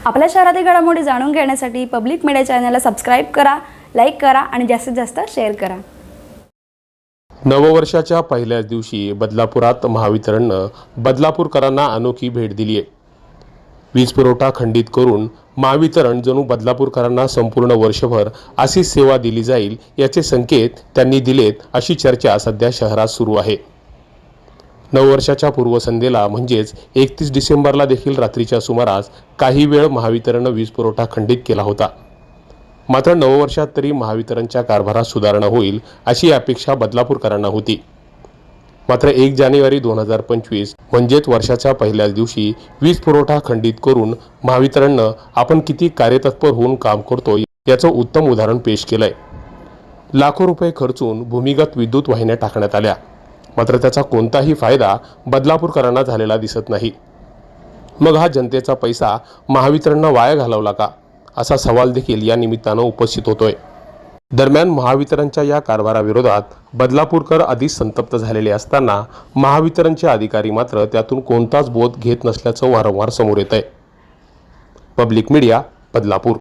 आपल्या शहरातील घडामोडी जाणून घेण्यासाठी पब्लिक मीडिया चॅनलला सबस्क्राइब करा, लाईक करा आणि जास्तीत जास्त शेअर करा। नववर्षाच्या पहिल्याच दिवशी बदलापुरात महावितरणनं बदलापूरकरांना अनोखी भेट दिली आहे। वीज पुरवठा खंडित करून महावितरण जणू बदलापूरकरांना संपूर्ण वर्षभर अशी सेवा दिली जाईल याचे संकेत त्यांनी दिलेत, अशी चर्चा सध्या शहरात सुरू आहे। नववर्षाच्या पूर्वसंध्येला म्हणजेच 31 डिसेंबरला देखील रात्रीच्या सुमारास काही वेळ महावितरणनं वीज पुरवठा खंडित केला होता। मात्र नववर्षात तरी महावितरणच्या कारभारात सुधारणा होईल अशी अपेक्षा बदलापूरकरांना होती। मात्र 1 जानेवारी 2025 म्हणजेच वर्षाच्या पहिल्याच दिवशी वीज पुरवठा खंडित करून महावितरणनं आपण किती कार्यतत्पर होऊन काम करतो याचं उत्तम उदाहरण पेश केलंय। लाखो रुपये खर्चून भूमिगत विद्युत वाहिन्या टाकण्यात आल्या, मात्र त्याचा कोणताही फायदा बदलापूरकरांना झालेला दिसत नाही। मग हा जनतेचा पैसा महावितरणनं वाया घालवला का, असा सवाल देखील या निमित्तानं उपस्थित होतोय। दरम्यान महावितरणच्या या कारभाराविरोधात बदलापूरकर आधीच संतप्त झालेले असताना महावितरणचे अधिकारी मात्र त्यातून कोणताच बोध घेत नसल्याचं वारंवार समोर येतंय। Public media, Badlapur.